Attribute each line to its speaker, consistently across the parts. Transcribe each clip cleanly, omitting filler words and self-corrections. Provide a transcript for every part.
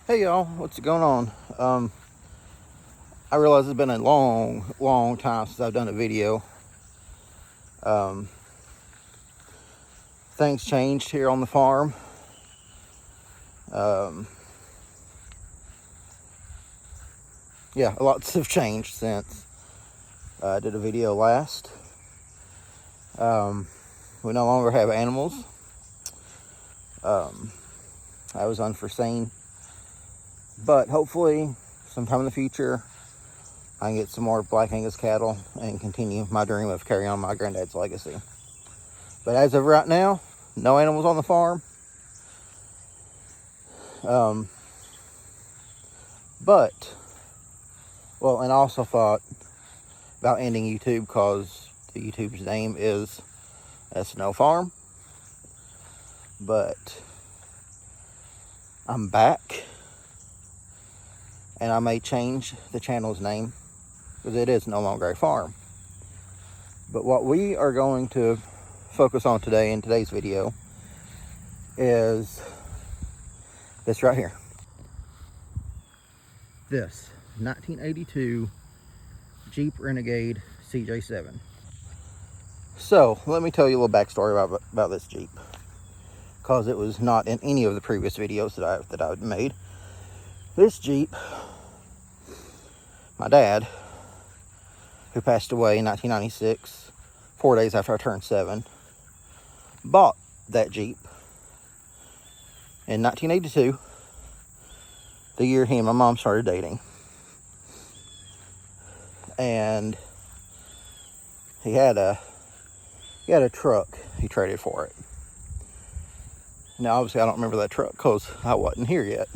Speaker 1: Hey y'all, what's going on? I realize it's been a long time since I've done a video. Um, Things changed here on the farm. Yeah, lots have changed since I did a video last. We no longer have animals. That was unforeseen. But hopefully, sometime in the future, I can get some more Black Angus cattle and continue my dream of carrying on my granddad's legacy. But as of right now, no animals on the farm. And I also thought about ending YouTube because the YouTube's name is S&O Farm. But I'm back, and I may change the channel's name because it is no longer a farm. But what we are going to focus on today in today's video is this right here. This 1982 Jeep Renegade CJ7. So let me tell you a little backstory about this Jeep, because it was not in any of the previous videos that I've made. This Jeep, my dad, who passed away in 1996, 4 days after I turned 7, bought that Jeep in 1982, the year he and my mom started dating. And he had a truck he traded for it. Now, obviously, I don't remember that truck because I wasn't here yet.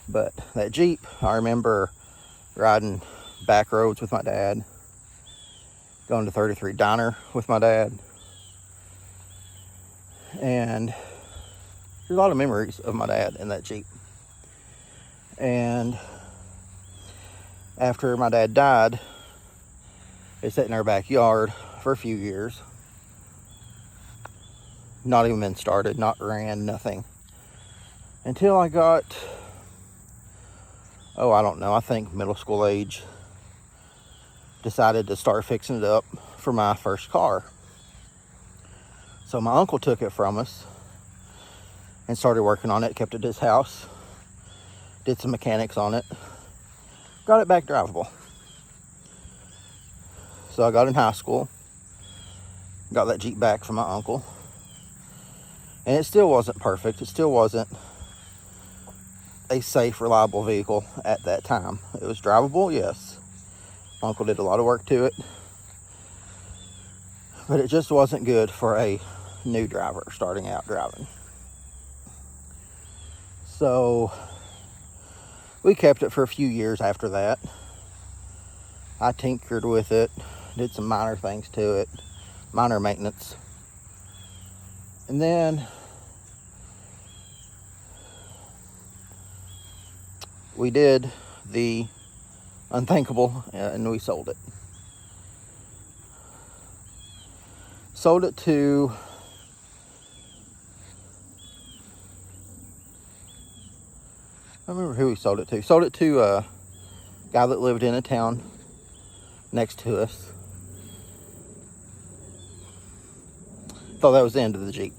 Speaker 1: But that Jeep, I remember riding back roads with my dad, going to 33 Diner with my dad. And there's a lot of memories of my dad in that Jeep. And after my dad died, it sat in our backyard for a few years. Not even been started, not ran, nothing. Until I got, I don't know, I think middle school age. Decided to start fixing it up for my first car. So my uncle took it from us and started working on it, kept it at his house, did some mechanics on it, got it back drivable. So I got in high school, got that Jeep back from my uncle, and it still wasn't perfect. It still wasn't a safe, reliable vehicle at that time. It was drivable, yes. My uncle did a lot of work to it, but it just wasn't good for a new driver starting out driving. So we kept it for a few years after that. I tinkered with it, did some minor things to it, minor maintenance. And then we did the unthinkable and we sold it. Sold it to I don't remember who we sold it to. Sold it to a guy that lived in a town next to us. Thought that was the end of the Jeep.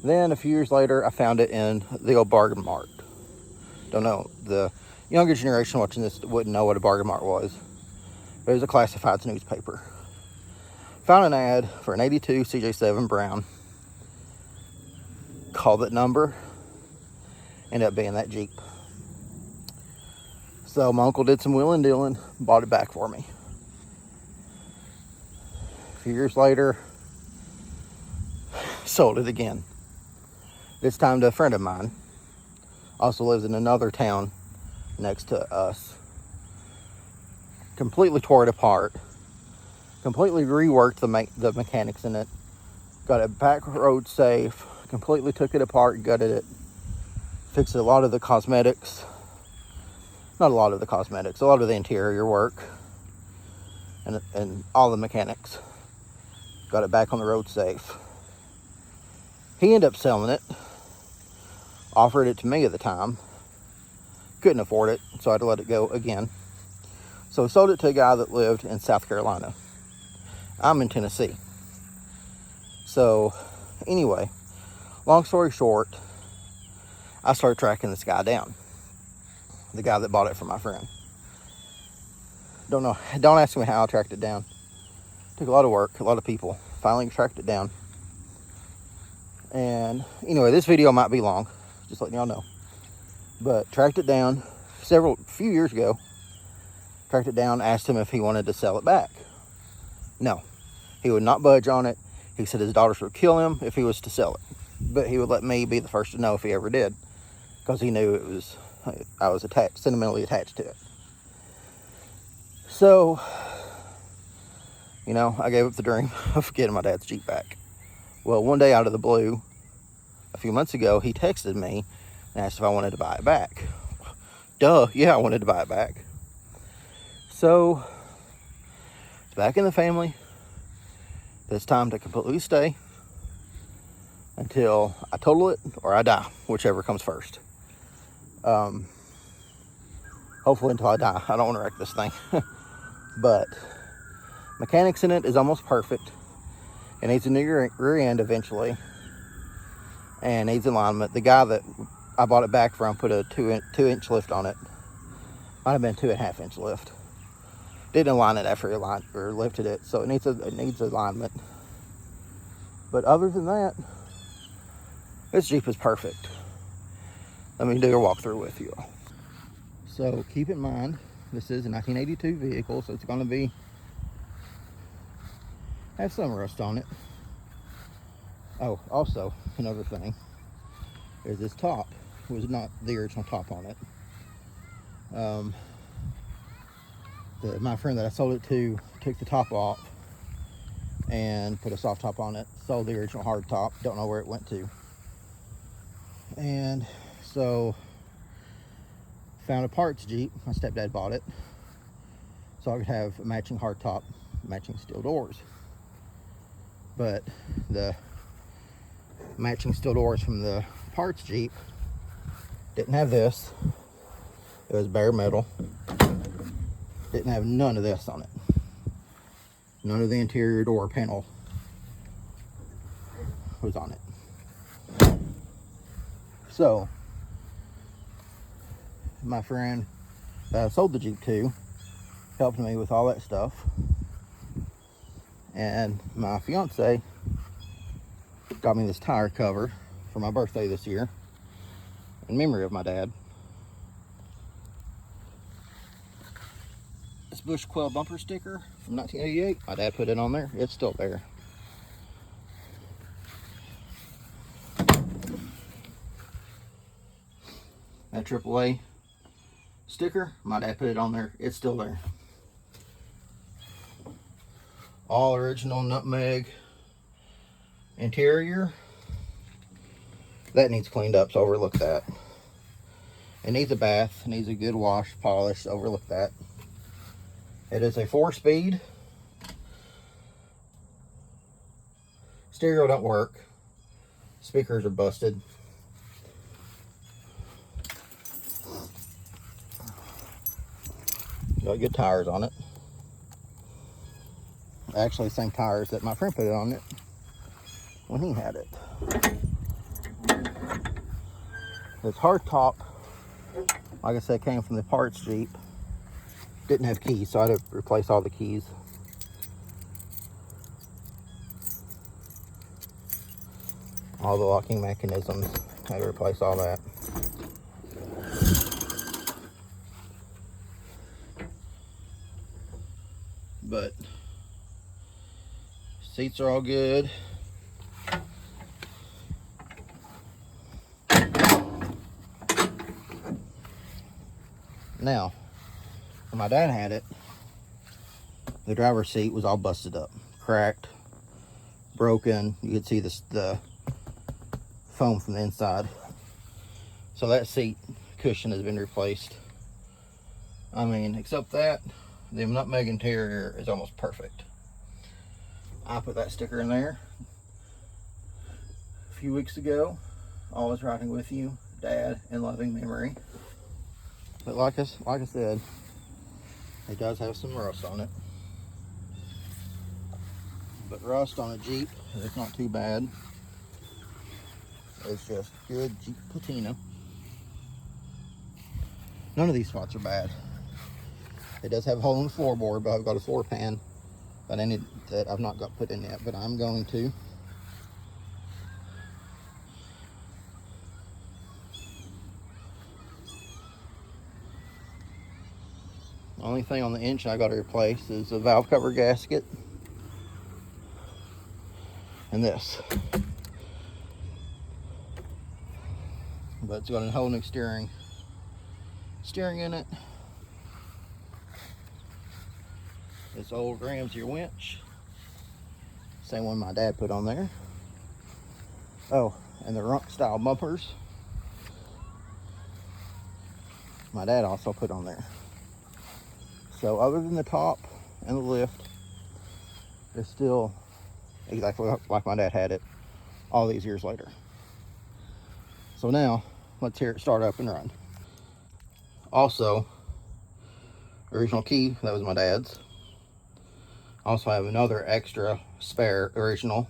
Speaker 1: Then a few years later, I found it in the old Bargain Mart. Don't know, the younger generation watching this wouldn't know what a Bargain Mart was. But it was a classifieds newspaper. Found an ad for an 82 CJ7 Brown. Called that number. Ended up being that Jeep. So my uncle did some wheeling dealing, bought it back for me. A few years later, sold it again. This time to a friend of mine. Also lives in another town next to us. Completely tore it apart. Completely reworked the mechanics in it. Got it back road safe. Completely took it apart, gutted it. Fixed a lot of the cosmetics. Not a lot of the cosmetics. A lot of the interior work. And all the mechanics. Got it back on the road safe. He ended up selling it offered it to me at the time. Couldn't afford it, so I had to let it go again. So we sold it to a guy that lived in South Carolina. I'm in Tennessee. So anyway, long story short, I started tracking this guy down. The guy that bought it from my friend. Don't ask me how I tracked it down. Took a lot of work, a lot of people. Finally tracked it down. And anyway, this video might be long, just letting y'all know. But tracked it down few years ago. Tracked it down, asked him if he wanted to sell it back. No, he would not budge on it. He said his daughters would kill him if he was to sell it. But he would let me be the first to know if he ever did, because he knew I was sentimentally attached to it. So, I gave up the dream of getting my dad's Jeep back. Well, one day out of the blue, a few months ago, he texted me and asked if I wanted to buy it back. Duh, yeah, I wanted to buy it back. So, it's back in the family. It's time to completely stay until I total it or I die, whichever comes first. Hopefully until I die. I don't want to wreck this thing. But mechanics in it is almost perfect. It needs a new rear end eventually, and needs alignment. The guy that I bought it back from put a 2-inch lift on it. Might have been 2.5-inch lift. Didn't align it after he lifted it, so it needs alignment. But other than that, this Jeep is perfect. Let me do a walkthrough with you all. So keep in mind, this is a 1982 vehicle, so it's going to have some rust on it. Oh, also another thing is this top was not the original top on it. My friend that I sold it to took the top off and put a soft top on it. Sold the original hard top. Don't know where it went to. And so found a parts Jeep. My stepdad bought it, so I could have a matching hard top, matching steel doors. But the matching steel doors from the parts Jeep didn't have this. It was bare metal. Didn't have none of this on it. None of the interior door panel was on it. So my friend that I sold the Jeep to helped me with all that stuff. And my fiance got me this tire cover for my birthday this year in memory of my dad. This Bush Quail bumper sticker from 1988. My dad put it on there. It's still there. That AAA sticker, my dad put it on there. It's still there. All original nutmeg interior. That needs cleaned up, so overlook that. It needs a bath. It needs a good wash, polish. Overlook that. It is a 4-speed. Stereo don't work. Speakers are busted. Got good tires on it. Actually, same tires that my friend put it on it when he had it. This hard top, like I said, came from the parts Jeep. Didn't have keys, so I had to replace all the keys. All the locking mechanisms, I had to replace all that. But seats are all good. Now, when my dad had it, the driver's seat was all busted up, cracked, broken. You could see the foam from the inside. So that seat cushion has been replaced. I mean, except that, the nutmeg interior is almost perfect. I put that sticker in there a few weeks ago. Always riding with you. Dad in loving memory. But like I said, it does have some rust on it. But rust on a Jeep is not too bad. It's just good Jeep patina. None of these spots are bad. It does have a hole in the floorboard, but I've got a floor pan that I've not got put in yet, but I'm going to. The only thing on the engine I got to replace is the valve cover gasket and this. But it's got a whole new steering in it. This old Ramsey winch, same one my dad put on there. Oh, and the Runk style bumpers, my dad also put on there. So other than the top and the lift, it's still exactly like my dad had it all these years later. So now, let's hear it start up and run. Also, original key, that was my dad's. Also, I have another extra spare original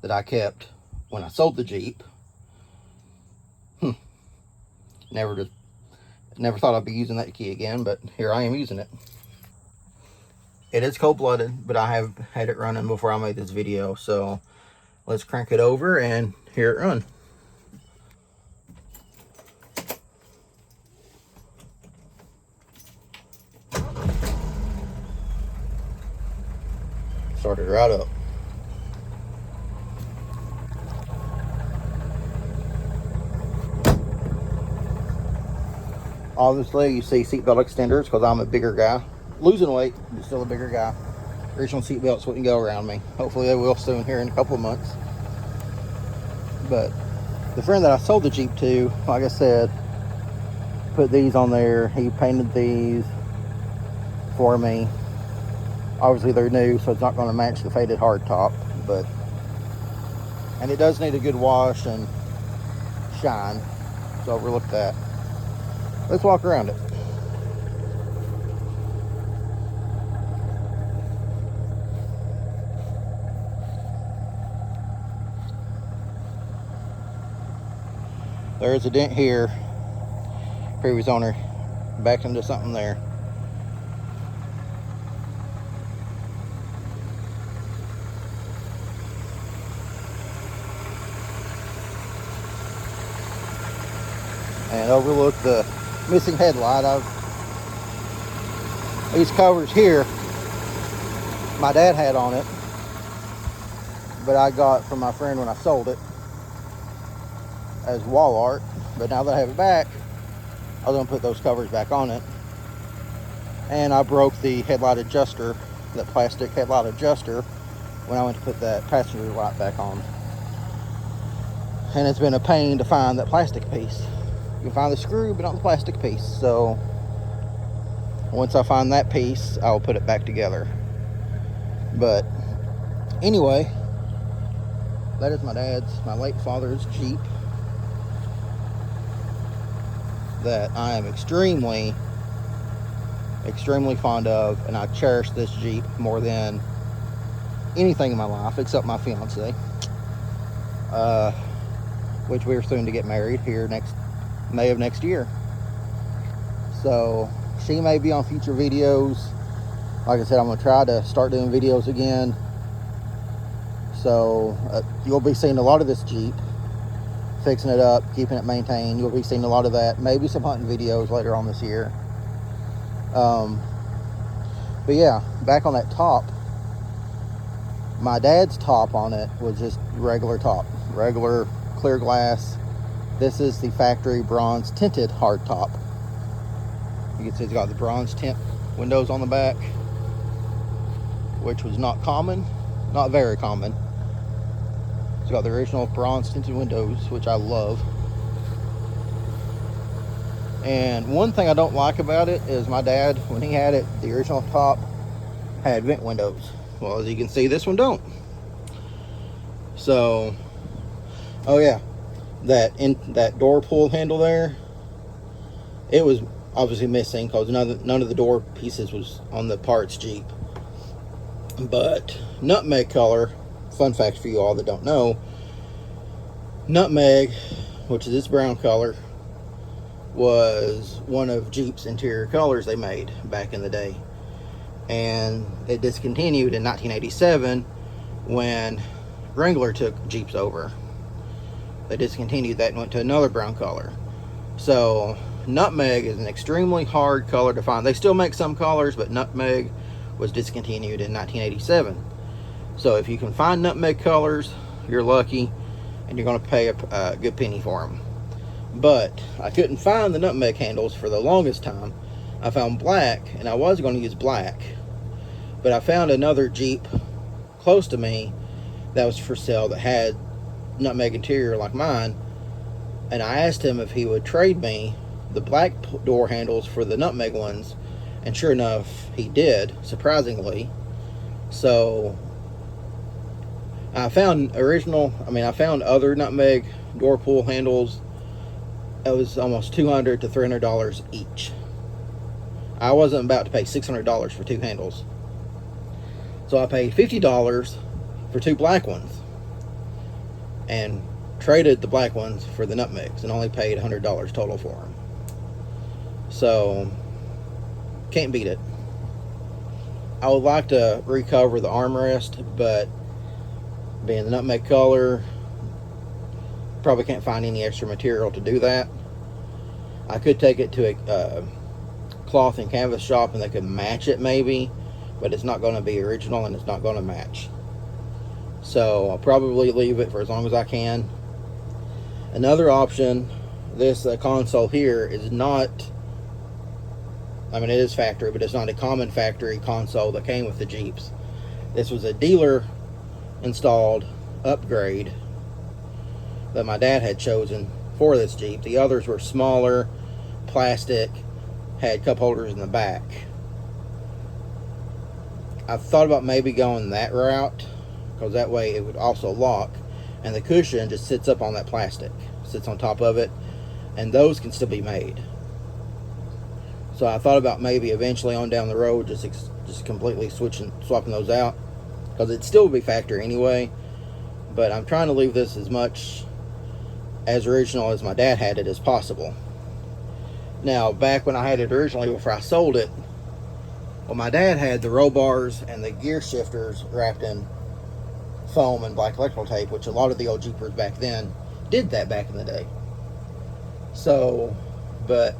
Speaker 1: that I kept when I sold the Jeep. Never thought I'd be using that key again, but here I am using it. It is cold-blooded, but I have had it running before I made this video, so let's crank it over and hear it run. Started right up. Obviously, you see seatbelt extenders because I'm a bigger guy. Losing weight, but still a bigger guy. Original seatbelts wouldn't go around me. Hopefully they will soon here in a couple of months. But the friend that I sold the Jeep to, like I said, put these on there. He painted these for me. Obviously they're new, so it's not going to match the faded hardtop, and it does need a good wash and shine, so overlook that. Let's walk around it. There is a dent here. Previous owner backed into something there. And overlook the missing headlight. These covers here, my dad had on it, but I got from my friend when I sold it as wall art. But now that I have it back, I was gonna put those covers back on it. And I broke the headlight adjuster, that plastic headlight adjuster, when I went to put that passenger light back on. And it's been a pain to find that plastic piece. You can find the screw, but not the plastic piece. So once I find that piece, I'll put it back together. But anyway, that is my late father's Jeep that I am extremely fond of, and I cherish this Jeep more than anything in my life except my fiance, which we're soon to get married here next May of next year. So she may be on future videos. Like I said, I'm gonna try to start doing videos again, so you'll be seeing a lot of this Jeep, fixing it up, keeping it maintained. You'll be seeing a lot of that, maybe some hunting videos later on this year. But yeah, back on that top, my dad's top on it was just regular top, regular clear glass. This is the factory bronze tinted hard top. You can see it's got the bronze tint windows on the back, which was not common, not very common. It's got the original bronze tinted windows, which I love. And one thing I don't like about it is my dad, when he had it, the original top had vent windows. Well, as you can see, this one don't. So, oh yeah, that door pull handle there, it was obviously missing because none of the door pieces was on the parts Jeep. But nutmeg color, fun fact for you all that don't know, nutmeg, which is this brown color, was one of Jeep's interior colors they made back in the day. And it discontinued in 1987 when Wrangler took Jeeps over. They discontinued that and went to another brown color. So nutmeg is an extremely hard color to find. They still make some colors, but nutmeg was discontinued in 1987. So if you can find nutmeg colors, you're lucky, and you're going to pay a good penny for them. But I couldn't find the nutmeg handles for the longest time. I found black, and I was going to use black, but I found another Jeep close to me that was for sale that had nutmeg interior like mine, and I asked him if he would trade me the black door handles for the nutmeg ones, and sure enough he did, surprisingly. So I found I found other nutmeg door pull handles. It was almost $200 to $300 each. I wasn't about to pay $600 for two handles. So I paid $50 for two black ones and traded the black ones for the nutmegs and only paid $100 total for them. So can't beat it. I would like to recover the armrest, but being the nutmeg color, probably can't find any extra material to do that. I could take it to a cloth and canvas shop and they could match it maybe, but it's not going to be original and it's not going to match. So I'll probably leave it for as long as I can. Another option, this console here is not, it is factory, but it's not a common factory console that came with the Jeeps. This was a dealer installed upgrade that my dad had chosen for this Jeep. The others were smaller, plastic, had cup holders in the back. I thought about maybe going that route because that way it would also lock, and the cushion just sits up on that plastic, sits on top of it, and those can still be made. So I thought about maybe eventually on down the road just completely swapping those out, because it still would be factory anyway. But I'm trying to leave this as much as original as my dad had it as possible. Now, back when I had it originally, before I sold it, well, my dad had the roll bars and the gear shifters wrapped in foam and black electrical tape, which a lot of the old Jeepers back then did that back in the day. So, but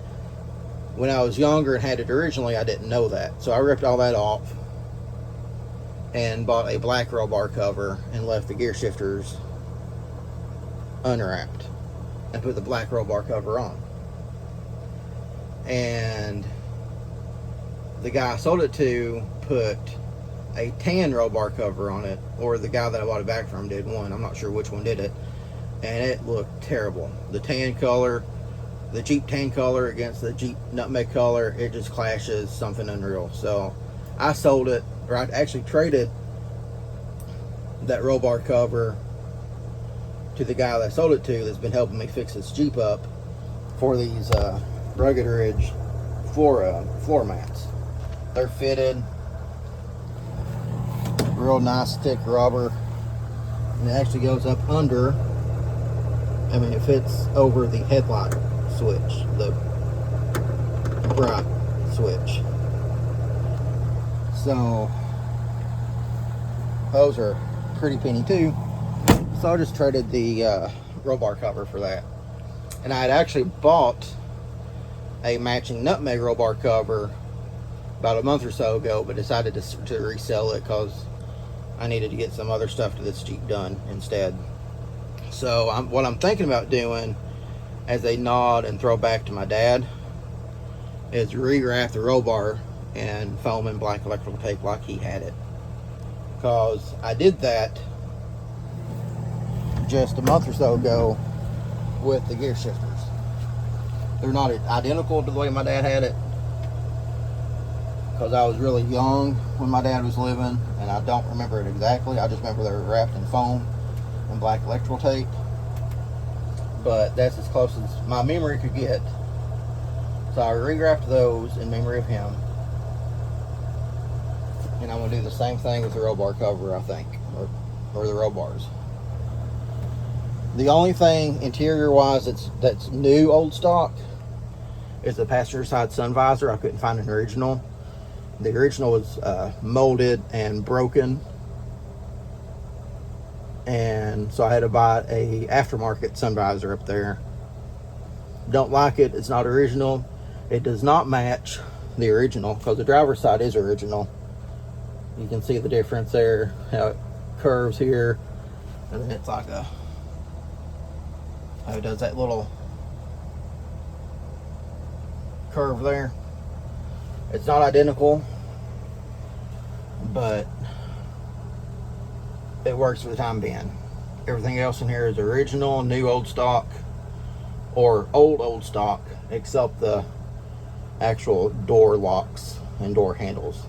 Speaker 1: when I was younger and had it originally, I didn't know that. So I ripped all that off and bought a black roll bar cover and left the gear shifters unwrapped and put the black roll bar cover on. And the guy I sold it to put a tan roll bar cover on it, or the guy that I bought it back from did one. I'm not sure which one did it, and it looked terrible. The tan color, the Jeep tan color against the Jeep nutmeg color, it just clashes, something unreal. So I sold it, or I actually traded that roll bar cover to the guy that I sold it to, that's been helping me fix this Jeep up, for these Rugged Ridge floor mats. They're fitted, real nice thick rubber, and it actually goes up under. It fits over the headlight switch, the bright switch. So those are pretty penny too. So I just traded the roll bar cover for that. And I had actually bought a matching nutmeg roll bar cover about a month or so ago, but decided to resell it because I needed to get some other stuff to this Jeep done instead. So what I'm thinking about doing as a nod and throwback to my dad is re-wrap the roll bar in foam and black electrical tape like he had it, because I did that just a month or so ago with the gear shifters. They're not identical to the way my dad had it, because I was really young when my dad was living and I don't remember it exactly. I just remember they were wrapped in foam and black electrical tape. but that's as close as my memory could get. So I rewrapped those in memory of him. And I'm going to do the same thing with the roll bar cover, I think, or the roll bars. The only thing interior-wise that's new old stock is the passenger side sun visor. I couldn't find an original. The original was molded and broken, and so I had to buy a aftermarket sun visor up there. Don't like it. It's not original. It does not match the original because the driver's side is original. You can see the difference there, how it curves here, and then it's like how it does that little curve there. It's not identical, but it works for the time being. Everything else in here is original, new old stock, or old stock, except the actual door locks and door handles.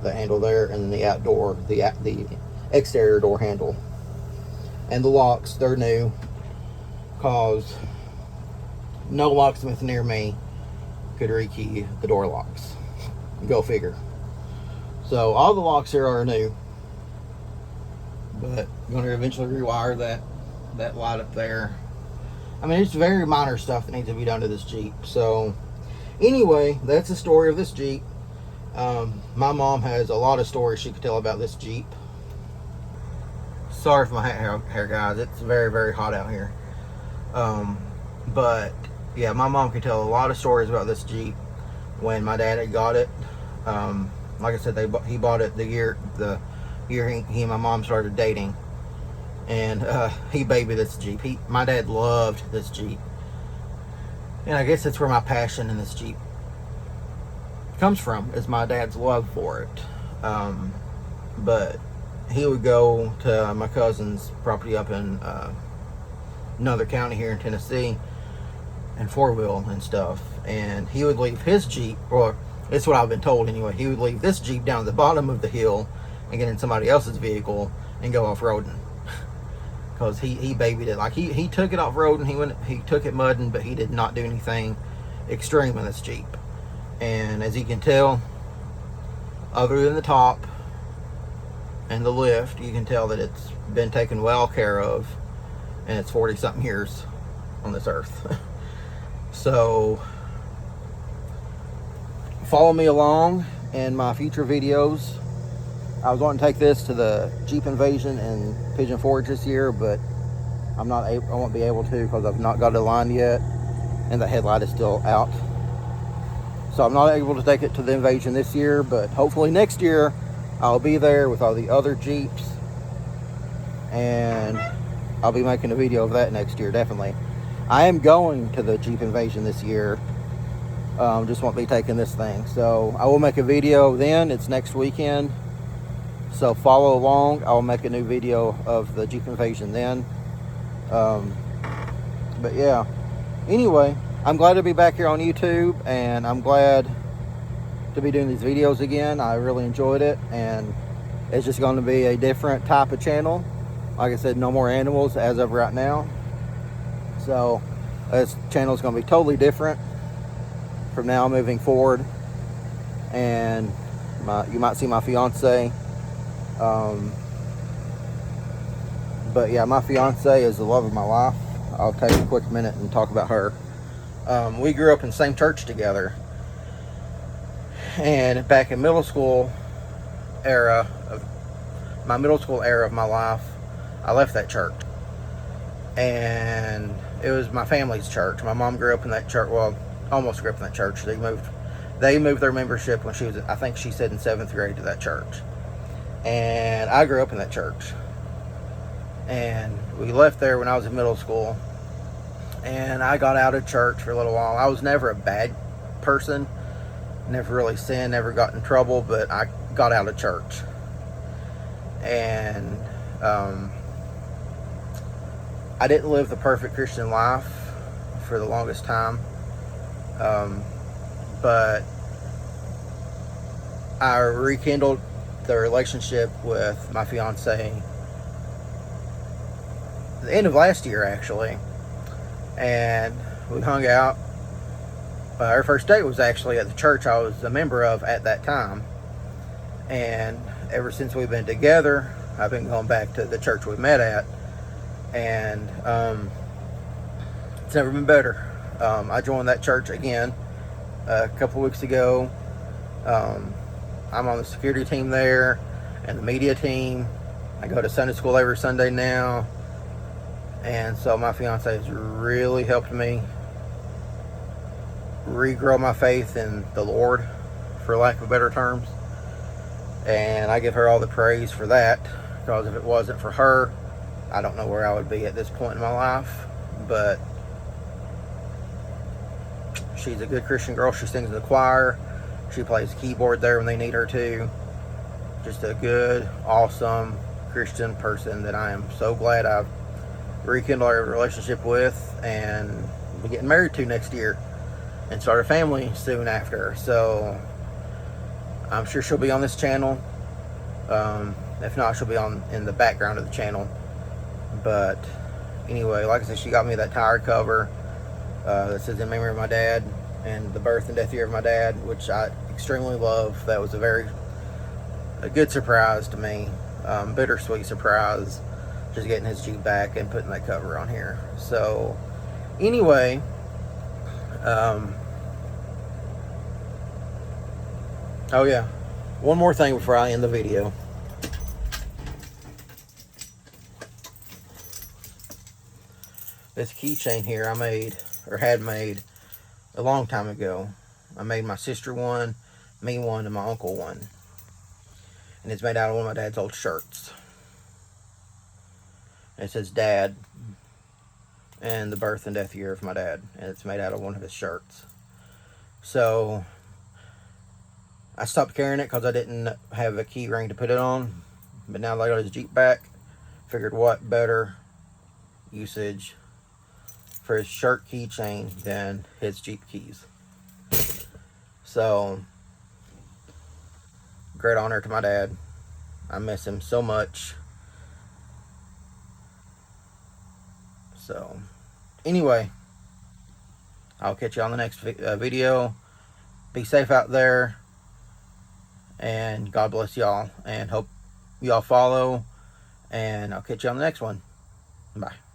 Speaker 1: The handle there, and then the outdoor, the exterior door handle. And the locks, they're new, cause no locksmith near me could rekey the door locks. Go figure. So all the locks here are new, but I'm going to eventually rewire that light up there. I mean, it's very minor stuff that needs to be done to this Jeep. So anyway, that's the story of this Jeep. My mom has a lot of stories she could tell about this Jeep. Sorry for my hair, guys. It's very, very hot out here. But yeah, my mom could tell a lot of stories about this Jeep when my dad had got it. Like I said, he bought it the year he and my mom started dating, and he babied this Jeep. My dad loved this Jeep, and I guess that's where my passion in this Jeep comes from, is my dad's love for it. But he would go to my cousin's property up in another county here in Tennessee, and four-wheel and stuff, and he would leave his Jeep, or it's what I've been told anyway, he would leave this Jeep down at the bottom of the hill and get in somebody else's vehicle and go off-roading, because he babied it. Like he took it off-roading, he took it mudding, but he did not do anything extreme in this Jeep. And as you can tell, other than the top and the lift, you can tell that it's been taken well care of, and it's 40 something years on this earth. So follow me along in my future videos. I was going to take this to the Jeep Invasion in Pigeon Forge this year, but I won't be able to because I've not got it aligned yet, and the headlight is still out. So I'm not able to take it to the Invasion this year, but hopefully next year I'll be there with all the other Jeeps, and I'll be making a video of that next year, definitely. I am going to the Jeep Invasion this year, just won't be taking this thing. So I will make a video then. It's next weekend, so follow along. I'll make a new video of the Jeep Invasion then. But yeah, anyway, I'm glad to be back here on YouTube, and I'm glad to be doing these videos again. I really enjoyed it, and it's just going to be a different type of channel. Like I said, no more animals as of right now. So this channel is going to be totally different from now moving forward. And you might see my fiance. But yeah, my fiance is the love of my life. I'll take a quick minute and talk about her. We grew up in the same church together, and back in middle school era of my life, I left that church, and it was my family's church. My mom grew up in that church. Well, almost grew up in that church. They moved their membership when she was, I think she said, in 7th grade to that church, and I grew up in that church. And we left there when I was in middle school, and I got out of church for a little while. I was never a bad person, never really sinned, never got in trouble, but I got out of church. And I didn't live the perfect Christian life for the longest time, but I rekindled the relationship with my fiance the end of last year, actually. And we hung out. Our first date was actually at the church I was a member of at that time. And ever since we've been together, I've been going back to the church we met at. And it's never been better. I joined that church again a couple weeks ago. I'm on the security team there and the media team. I go to Sunday school every Sunday now. And so my fiance has really helped me regrow my faith in the Lord, for lack of better terms. And I give her all the praise for that, because if it wasn't for her, I don't know where I would be at this point in my life. But she's a good Christian girl. She sings in the choir. She plays keyboard there when they need her to. Just a good, awesome Christian person that I am so glad I've rekindled our relationship with, and be getting married to next year and start a family soon after. So I'm sure she'll be on this channel. If not, she'll be on in the background of the channel. But anyway, like I said, she got me that tire cover that says in memory of my dad and the birth and death year of my dad, which I extremely love. That was a good surprise to me. Bittersweet surprise, just getting his Jeep back and putting that cover on here. So anyway, oh yeah, one more thing before I end the video. This keychain here I made, or had made, a long time ago. I made my sister one, me one, and my uncle one. And it's made out of one of my dad's old shirts. And it says Dad and the birth and death year of my dad. And it's made out of one of his shirts. So I stopped carrying it because I didn't have a key ring to put it on. But now that I got his Jeep back, figured what better usage for his shirt keychain than his Jeep keys. So, great honor to my dad. I miss him so much. So, anyway, I'll catch you on the next video. Be safe out there, and God bless y'all, and hope y'all follow, and I'll catch you on the next one. Bye.